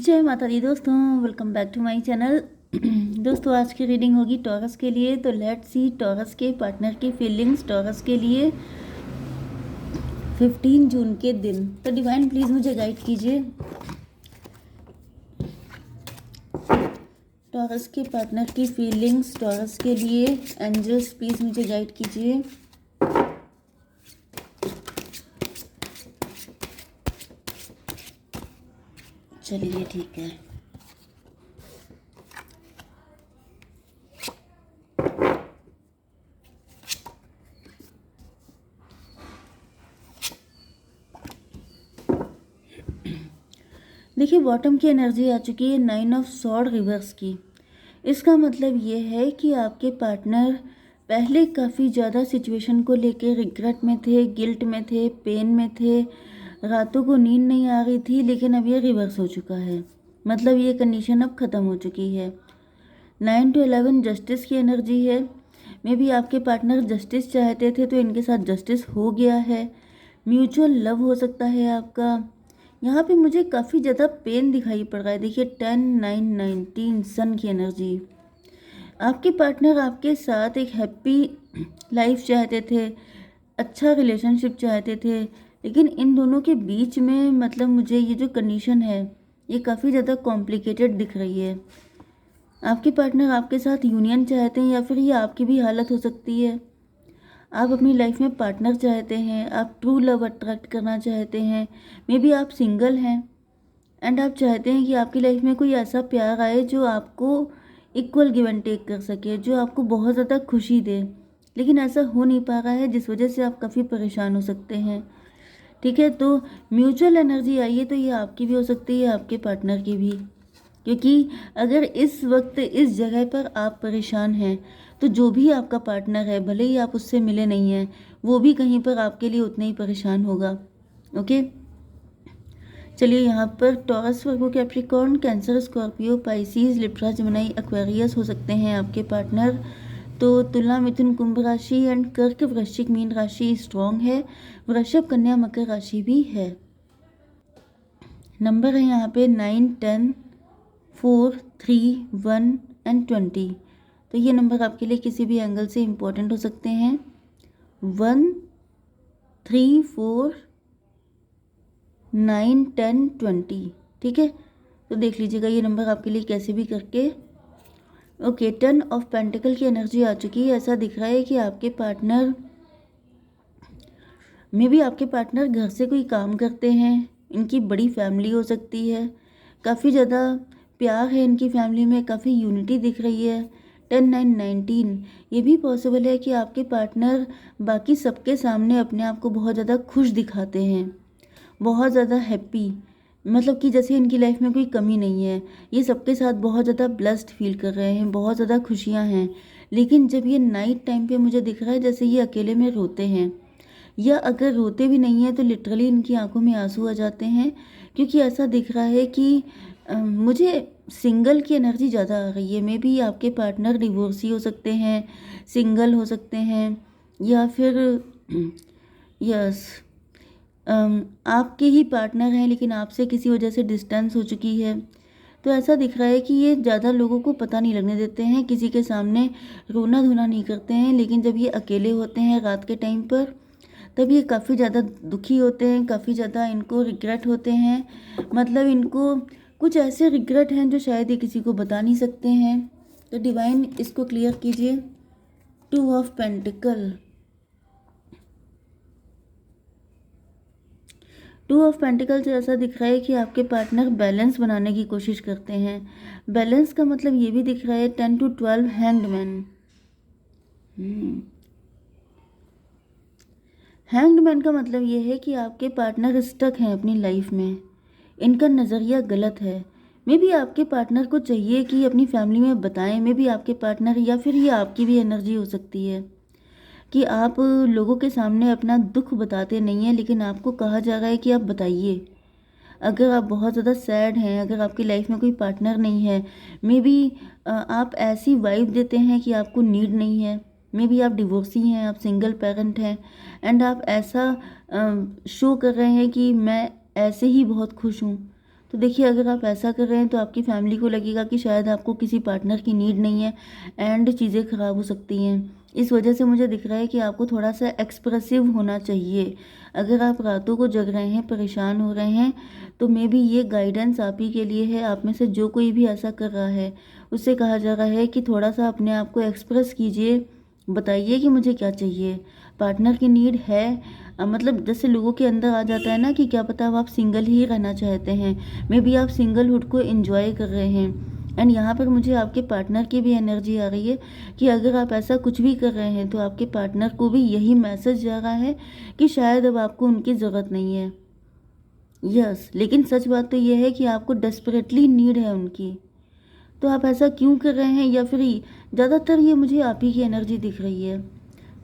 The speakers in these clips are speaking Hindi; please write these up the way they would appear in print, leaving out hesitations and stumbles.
जय माता दी दोस्तों, welcome back to my channel. दोस्तों आज की रीडिंग होगी टॉरस के लिए। तो लेट्स सी टॉरस के पार्टनर की फीलिंग्स टॉरस के लिए 15 जून के दिन। तो डिवाइन प्लीज़ मुझे गाइड कीजिए। टॉरस के पार्टनर की फीलिंग्स टॉरस के लिए। एंजल्स प्लीज़ मुझे गाइड कीजिए। चलिए ठीक है। देखिए बॉटम की एनर्जी आ चुकी है 9 ऑफ सॉर्ड रिवर्स की। इसका मतलब ये है कि आपके पार्टनर पहले काफ़ी ज़्यादा सिचुएशन को लेके रिग्रेट में थे, गिल्ट में थे, पेन में थे, रातों को नींद नहीं आ रही थी, लेकिन अब ये रिवर्स हो चुका है। मतलब ये कंडीशन अब ख़त्म हो चुकी है। 9 to 11 जस्टिस की एनर्जी है। मे बी आपके पार्टनर जस्टिस चाहते थे तो इनके साथ जस्टिस हो गया है। म्यूचुअल लव हो सकता है आपका। यहाँ पे मुझे काफ़ी ज़्यादा पेन दिखाई पड़ रहा है। देखिए 10, 9, 19 सन की एनर्जी। आपके पार्टनर आपके साथ एक हैप्पी लाइफ चाहते थे, अच्छा रिलेशनशिप चाहते थे, लेकिन इन दोनों के बीच में मतलब मुझे ये जो कंडीशन है ये काफ़ी ज़्यादा कॉम्प्लिकेटेड दिख रही है। आपके पार्टनर आपके साथ यूनियन चाहते हैं या फिर ये आपकी भी हालत हो सकती है। आप अपनी लाइफ में पार्टनर चाहते हैं, आप ट्रू लव अट्रैक्ट करना चाहते हैं। मे बी आप सिंगल हैं एंड आप चाहते हैं कि आपकी लाइफ में कोई ऐसा प्यार आए जो आपको इक्वल गिव एंड टेक कर सके, जो आपको बहुत ज़्यादा खुशी दे, लेकिन ऐसा हो नहीं पा रहा है जिस वजह से आप काफ़ी परेशान हो सकते हैं। ठीक है, तो म्यूचुअल एनर्जी आई है तो ये आपकी भी हो सकती है, आपके पार्टनर की भी। क्योंकि अगर इस वक्त इस जगह पर आप परेशान हैं तो जो भी आपका पार्टनर है, भले ही आप उससे मिले नहीं हैं, वो भी कहीं पर आपके लिए उतना ही परेशान होगा। ओके, चलिए यहाँ पर Taurus, Virgo, Capricorn, Cancer, Scorpio, Pisces, Libra, Gemini, Aquarius हो सकते हैं आपके पार्टनर। तो तुला, मिथुन, कुंभ राशि एंड कर्क, वृश्चिक, मीन राशि स्ट्रॉन्ग है। वृषभ, कन्या, मकर राशि भी है। नंबर है यहाँ पे 9, 10, 4, 3, 1 एंड 20। तो ये नंबर आपके लिए किसी भी एंगल से इम्पोर्टेंट हो सकते हैं। 1, 3, 4, 9, 10, 20। ठीक है, तो देख लीजिएगा ये नंबर आपके लिए कैसे भी करके। ओके, 10 ऑफ पेंटिकल की एनर्जी आ चुकी है। ऐसा दिख रहा है कि आपके पार्टनर में भी आपके पार्टनर घर से कोई काम करते हैं। इनकी बड़ी फैमिली हो सकती है, काफ़ी ज़्यादा प्यार है इनकी फैमिली में, काफ़ी यूनिटी दिख रही है। 10, 9, 19 ये भी पॉसिबल है कि आपके पार्टनर बाकी सबके सामने अपने आप को बहुत ज़्यादा खुश दिखाते हैं, बहुत ज़्यादा हैप्पी, मतलब कि जैसे इनकी लाइफ में कोई कमी नहीं है, ये सबके साथ बहुत ज़्यादा ब्लेस्ड फील कर रहे हैं, बहुत ज़्यादा खुशियाँ हैं। लेकिन जब ये नाइट टाइम पे मुझे दिख रहा है जैसे ये अकेले में रोते हैं, या अगर रोते भी नहीं हैं तो लिटरली इनकी आंखों में आंसू आ जाते हैं। क्योंकि ऐसा दिख रहा है कि मुझे सिंगल की एनर्जी ज़्यादा आ रही है। मे बी आपके पार्टनर डिवोर्सी हो सकते हैं, सिंगल हो सकते हैं, या फिर यस आपके ही पार्टनर हैं लेकिन आपसे किसी वजह से डिस्टेंस हो चुकी है। तो ऐसा दिख रहा है कि ये ज़्यादा लोगों को पता नहीं लगने देते हैं, किसी के सामने रोना धोना नहीं करते हैं, लेकिन जब ये अकेले होते हैं रात के टाइम पर तब ये काफ़ी ज़्यादा दुखी होते हैं, काफ़ी ज़्यादा इनको रिग्रेट होते हैं। मतलब इनको कुछ ऐसे रिग्रेट हैं जो शायद ये किसी को बता नहीं सकते हैं। तो डिवाइन इसको क्लियर कीजिए। 2 ऑफ पेंटिकल, 2 ऑफ पेंटिकल से ऐसा दिख रहा है कि आपके पार्टनर बैलेंस बनाने की कोशिश करते हैं। बैलेंस का मतलब ये भी दिख रहा है 10 to 12 हैंग्डमैन। हैंग्डमैन का मतलब ये है कि आपके पार्टनर स्टक हैं अपनी लाइफ में, इनका नज़रिया गलत है। मे बी आपके पार्टनर को चाहिए कि अपनी फैमिली में बताएं। मे बी आपके पार्टनर, या फिर ये आपकी भी एनर्जी हो सकती है कि आप लोगों के सामने अपना दुख बताते नहीं हैं, लेकिन आपको कहा जा रहा है कि आप बताइए। अगर आप बहुत ज़्यादा सैड हैं, अगर आपकी लाइफ में कोई पार्टनर नहीं है, मे बी आप ऐसी वाइब देते हैं कि आपको नीड नहीं है। मे बी आप डिवोर्सी हैं, आप सिंगल पेरेंट हैं एंड आप ऐसा शो कर रहे हैं कि मैं ऐसे ही बहुत खुश हूँ। तो देखिए, अगर आप ऐसा कर रहे हैं तो आपकी फैमिली को लगेगा कि शायद आपको किसी पार्टनर की नीड नहीं है एंड चीज़ें ख़राब हो सकती हैं। इस वजह से मुझे दिख रहा है कि आपको थोड़ा सा एक्सप्रेसिव होना चाहिए। अगर आप रातों को जग रहे हैं, परेशान हो रहे हैं, तो मे बी ये गाइडेंस आप ही के लिए है। आप में से जो कोई भी ऐसा कर रहा है, उससे कहा जा रहा है कि थोड़ा सा अपने आप को एक्सप्रेस कीजिए, बताइए कि मुझे क्या चाहिए। पार्टनर की नीड है, मतलब जैसे लोगों के अंदर आ जाता है ना कि क्या पता अब आप सिंगल ही रहना चाहते हैं, मे बी आप सिंगलहुड को एंजॉय कर रहे हैं। एंड यहाँ पर मुझे आपके पार्टनर की भी एनर्जी आ रही है कि अगर आप ऐसा कुछ भी कर रहे हैं तो आपके पार्टनर को भी यही मैसेज जा रहा है कि शायद अब आपको उनकी ज़रूरत नहीं है। यस, लेकिन सच बात तो यह है कि आपको डेस्परेटली नीड है उनकी। तो आप ऐसा क्यों कर रहे हैं, या फिर ज़्यादातर ये मुझे आप ही की एनर्जी दिख रही है।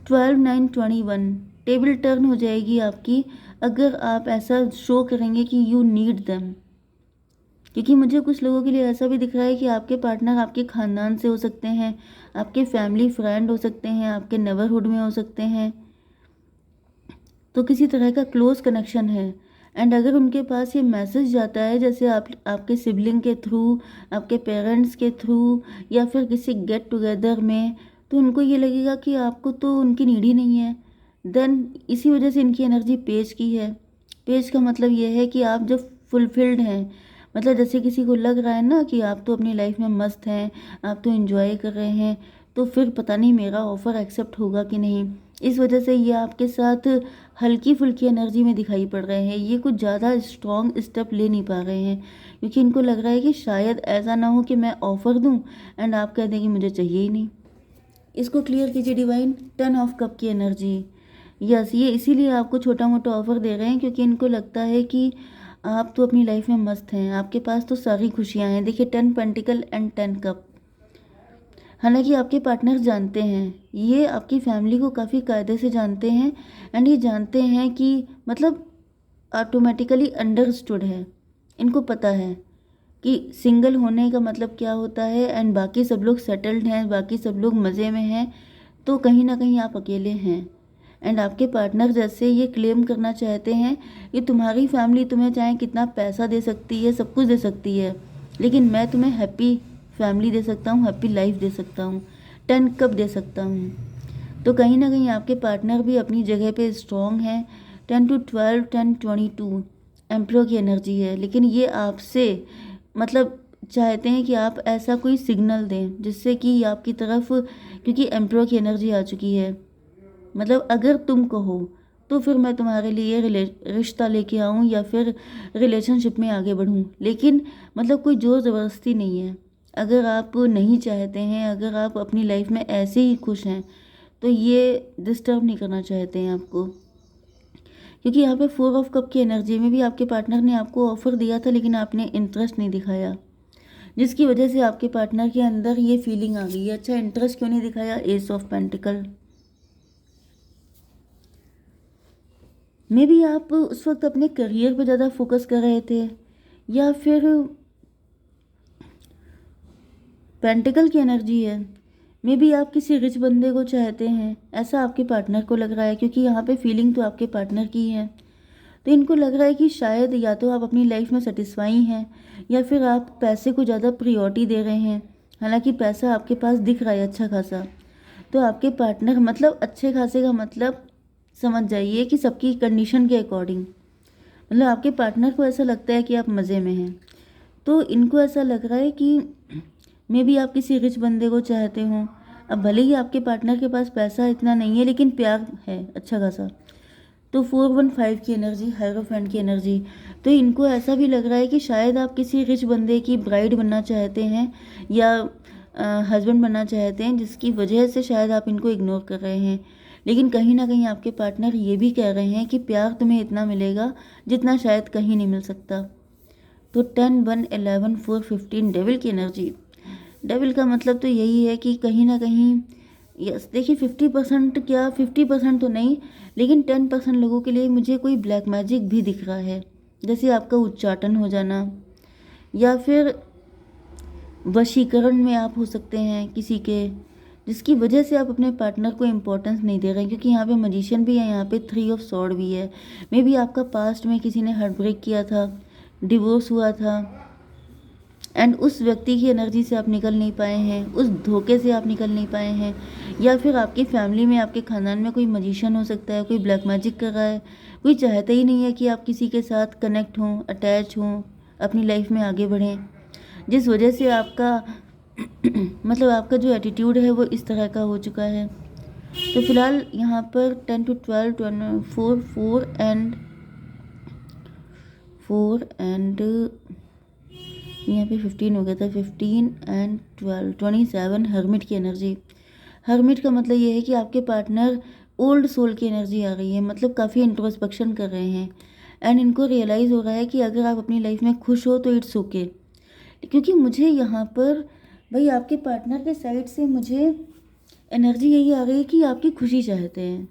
12/9/21 टेबल टर्न हो जाएगी आपकी अगर आप ऐसा शो करेंगे कि यू नीड देम। क्योंकि मुझे कुछ लोगों के लिए ऐसा भी दिख रहा है कि आपके पार्टनर आपके ख़ानदान से हो सकते हैं, आपके फैमिली फ्रेंड हो सकते हैं, आपके नेबरहुड में हो सकते हैं, तो किसी तरह का क्लोज कनेक्शन है। एंड अगर उनके पास ये मैसेज जाता है, जैसे आप आपके सिबलिंग के थ्रू, आपके पेरेंट्स के थ्रू, या फिर किसी गेट टुगेदर में, तो उनको ये लगेगा कि आपको तो उनकी नीड ही नहीं है। देन इसी वजह से इनकी एनर्जी पेज की है। पेज का मतलब ये है कि आप जब फुलफिल्ड हैं, मतलब जैसे किसी को लग रहा है ना कि आप तो अपनी लाइफ में मस्त हैं, आप तो एंजॉय कर रहे हैं, तो फिर पता नहीं मेरा ऑफ़र एक्सेप्ट होगा कि नहीं। इस वजह से ये आपके साथ हल्की फुल्की एनर्जी में दिखाई पड़ रहे हैं। ये कुछ ज़्यादा स्ट्रॉन्ग स्टेप ले नहीं पा रहे हैं, क्योंकि इनको लग रहा है कि शायद ऐसा ना हो कि मैं ऑफ़र दूं एंड आप कह दें कि मुझे चाहिए ही नहीं। इसको क्लियर कीजिए डिवाइन। 10 ऑफ कप की एनर्जी। यस, ये इसीलिए आपको छोटा मोटा ऑफ़र दे रहे हैं क्योंकि इनको लगता है कि आप तो अपनी लाइफ में मस्त हैं, आपके पास तो सारी खुशियाँ हैं। देखिए, 10 पेंटिकल एंड 10 कप। हालांकि आपके पार्टनर जानते हैं, ये आपकी फैमिली को काफ़ी कायदे से जानते हैं एंड ये जानते हैं कि मतलब ऑटोमेटिकली अंडरस्टूड है। इनको पता है कि सिंगल होने का मतलब क्या होता है एंड बाकी सब लोग सेटल्ड हैं, बाकी सब लोग मज़े में हैं, तो कहीं ना कहीं आप अकेले हैं। एंड आपके पार्टनर जैसे ये क्लेम करना चाहते हैं कि तुम्हारी फैमिली तुम्हें चाहे कितना पैसा दे सकती है, सब कुछ दे सकती है, लेकिन मैं तुम्हें हैप्पी फैमिली दे सकता हूँ, हैप्पी लाइफ दे सकता हूँ, 10 कप दे सकता हूँ। तो कहीं ना कहीं आपके पार्टनर भी अपनी जगह पे स्ट्रॉन्ग हैं। 10 to 12, 10-22 एम्प्रो की एनर्जी है, लेकिन ये आपसे मतलब चाहते हैं कि आप ऐसा कोई सिग्नल दें जिससे कि आपकी तरफ, क्योंकि एम्प्रो की एनर्जी आ चुकी है, मतलब अगर तुम कहो तो फिर मैं तुम्हारे लिए रिश्ता लेके आऊँ या फिर रिलेशनशिप में आगे बढ़ूँ, लेकिन मतलब कोई ज़ोर ज़बरदस्ती नहीं है। अगर आप नहीं चाहते हैं, अगर आप अपनी लाइफ में ऐसे ही खुश हैं, तो ये डिस्टर्ब नहीं करना चाहते हैं आपको। क्योंकि यहाँ पे 4 ऑफ कप की एनर्जी में भी आपके पार्टनर ने आपको ऑफ़र दिया था, लेकिन आपने इंटरेस्ट नहीं दिखाया, जिसकी वजह से आपके पार्टनर के अंदर ये फीलिंग आ गई है। अच्छा, इंटरेस्ट क्यों नहीं दिखाया? S of pentacle. May be आप उस वक्त अपने करियर पर ज़्यादा फोकस कर रहे थे, या फिर पेंटिकल की एनर्जी है, मे बी आप किसी रिच बंदे को चाहते हैं, ऐसा आपके पार्टनर को लग रहा है, क्योंकि यहाँ पे फीलिंग तो आपके पार्टनर की है। तो इनको लग रहा है कि शायद या तो आप अपनी लाइफ में सेटिस्फाई हैं, या फिर आप पैसे को ज़्यादा प्रियोरिटी दे रहे हैं। हालांकि पैसा आपके पास दिख रहा है अच्छा खासा, तो आपके पार्टनर, मतलब अच्छे खासे का मतलब समझ जाइए कि सबकी कंडीशन के अकॉर्डिंग, मतलब आपके पार्टनर को ऐसा लगता है कि आप मज़े में हैं। तो इनको ऐसा लग रहा है कि मे बी आप किसी रिच बंदे को चाहते हों। अब भले ही आपके पार्टनर के पास पैसा इतना नहीं है, लेकिन प्यार है अच्छा खासा। तो 415 की एनर्जी, हायरोफेंट की एनर्जी। तो इनको ऐसा भी लग रहा है कि शायद आप किसी रिच बंदे की ब्राइड बनना चाहते हैं या हस्बैंड बनना चाहते हैं, जिसकी वजह से शायद आप इनको इग्नोर कर रहे हैं। लेकिन कहीं ना कहीं आपके पार्टनर ये भी कह रहे हैं कि प्यार तुम्हें इतना मिलेगा जितना शायद कहीं नहीं मिल सकता। तो 10, 1, 11, 4, 15 डेविल की एनर्जी। डेविल का मतलब तो यही है कि कहीं ना कहीं, यस देखिए, 50% क्या, 50% तो नहीं, लेकिन 10% लोगों के लिए मुझे कोई ब्लैक मैजिक भी दिख रहा है, जैसे आपका उच्चाटन हो जाना, या फिर वशीकरण में आप हो सकते हैं किसी के, जिसकी वजह से आप अपने पार्टनर को इम्पोर्टेंस नहीं दे रहे हैं। क्योंकि यहाँ पे मजिशियन भी है, यहाँ पे 3 ऑफ सॉर्ड भी है। मे बी आपका पास्ट में किसी ने हार्ट ब्रेक किया था, डिवोर्स हुआ था एंड उस व्यक्ति की एनर्जी से आप निकल नहीं पाए हैं, उस धोखे से आप निकल नहीं पाए हैं, या फिर आपकी फैमिली में, आपके ख़ानदान में कोई मजिशियन हो सकता है, कोई ब्लैक मैजिक कर रहा है, कोई चाहता ही नहीं है कि आप किसी के साथ कनेक्ट हों, अटैच हों, अपनी लाइफ में आगे बढ़ें, जिस वजह से आपका मतलब आपका जो एटीट्यूड है वो इस तरह का हो चुका है। तो फिलहाल यहाँ पर 10 to 12, 4 एंड यहाँ पे 15 हो गया था, 15 एंड 12, 27 हर्मिट की एनर्जी। हर्मिट का मतलब ये है कि आपके पार्टनर ओल्ड सोल की एनर्जी आ रही है, मतलब काफ़ी इंट्रोस्पेक्शन कर रहे हैं एंड इनको रियलाइज़ हो रहा है कि अगर आप अपनी लाइफ में खुश हो तो इट्स ओके। क्योंकि मुझे यहाँ पर भाई आपके पार्टनर के साइड से मुझे एनर्जी यही आ रही है कि आपकी खुशी चाहते हैं,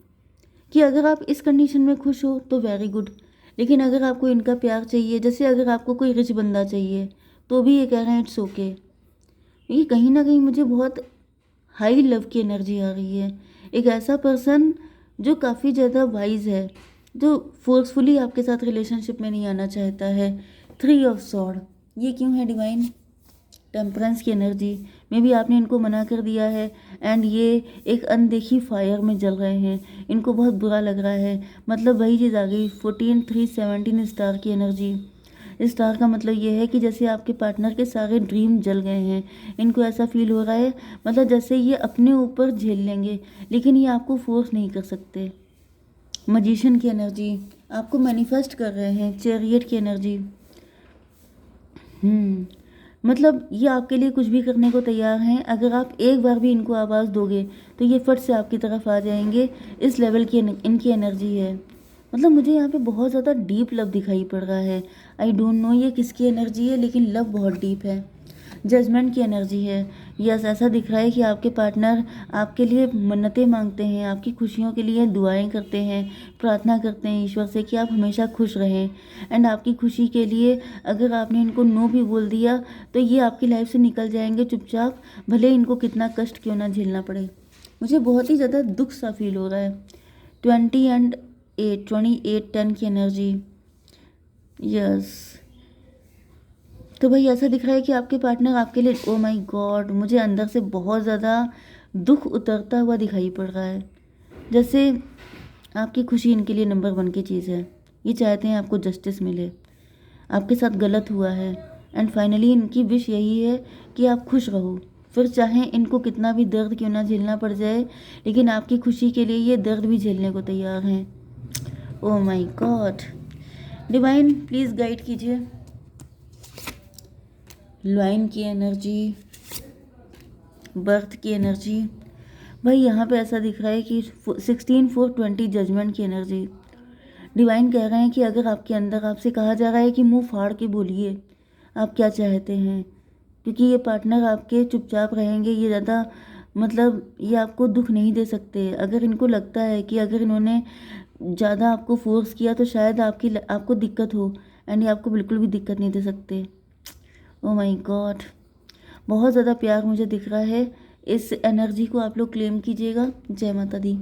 कि अगर आप इस कंडीशन में खुश हो तो वेरी गुड, लेकिन अगर आपको इनका प्यार चाहिए, जैसे अगर आपको कोई रिच बंदा चाहिए तो भी ये कह रहे हैं इट्स ओके। ये कहीं ना कहीं मुझे बहुत हाई लव की एनर्जी आ रही है। एक ऐसा पर्सन जो काफ़ी ज़्यादा वाइज है, जो फोर्सफुली आपके साथ रिलेशनशिप में नहीं आना चाहता है। 3 ऑफ सॉर्ड, ये क्यों है डिवाइन? टेम्परेंस की एनर्जी में भी आपने इनको मना कर दिया है एंड ये एक अनदेखी फायर में जल रहे हैं, इनको बहुत बुरा लग रहा है। मतलब वही चीज़ आ गई, 14, 3, 17 स्टार की एनर्जी। स्टार का मतलब ये है कि जैसे आपके पार्टनर के सारे ड्रीम जल गए हैं, इनको ऐसा फील हो रहा है, मतलब जैसे ये अपने ऊपर झेल लेंगे लेकिन ये आपको फोर्स नहीं कर सकते। मजिशियन की एनर्जी आपको मैनिफेस्ट कर रहे हैं। चैरियट की एनर्जी, मतलब ये आपके लिए कुछ भी करने को तैयार हैं। अगर आप एक बार भी इनको आवाज़ दोगे तो ये फट से आपकी तरफ आ जाएंगे, इस लेवल की इनकी एनर्जी है। मतलब मुझे यहाँ पे बहुत ज़्यादा डीप लव दिखाई पड़ रहा है। आई डोंट नो ये किसकी एनर्जी है, लेकिन लव बहुत डीप है। जजमेंट की एनर्जी है। यस, ऐसा दिख रहा है कि आपके पार्टनर आपके लिए मन्नतें मांगते हैं, आपकी खुशियों के लिए दुआएं करते हैं, प्रार्थना करते हैं ईश्वर से कि आप हमेशा खुश रहें। एंड आपकी खुशी के लिए अगर आपने इनको नो भी बोल दिया तो ये आपकी लाइफ से निकल जाएंगे चुपचाप, भले इनको कितना कष्ट क्यों ना झेलना पड़े। मुझे बहुत ही ज़्यादा दुख सा फील हो रहा है। 20 एंड 8, 28, 10 की एनर्जी। यस, तो भाई ऐसा दिख रहा है कि आपके पार्टनर आपके लिए, ओ माय गॉड, मुझे अंदर से बहुत ज़्यादा दुख उतरता हुआ दिखाई पड़ रहा है। जैसे आपकी खुशी इनके लिए नंबर 1 की चीज़ है। ये चाहते हैं आपको जस्टिस मिले, आपके साथ गलत हुआ है एंड फाइनली इनकी विश यही है कि आप खुश रहो, फिर चाहे इनको कितना भी दर्द क्यों ना झेलना पड़ जाए, लेकिन आपकी खुशी के लिए ये दर्द भी झेलने को तैयार हैं। Oh my God, divine please guide कीजिए। लाइन की एनर्जी, बर्थ की एनर्जी। भाई यहाँ पे ऐसा दिख रहा है कि 16, 4, 20 जजमेंट की एनर्जी। डिवाइन कह रहे हैं कि अगर आपके अंदर आपसे कहा जा रहा है कि मुंह फाड़ के बोलिए आप क्या चाहते हैं, क्योंकि ये पार्टनर आपके चुपचाप रहेंगे, ये ज़्यादा मतलब ये आपको दुख नहीं दे सकते। अगर इनको लगता है कि अगर इन्होंने ज़्यादा आपको फोर्स किया तो शायद आपको दिक्कत हो, एंड ये आपको बिल्कुल भी दिक्कत नहीं दे सकते। ओ माय गॉड, बहुत ज़्यादा प्यार मुझे दिख रहा है। इस एनर्जी को आप लोग क्लेम कीजिएगा। जय माता दी।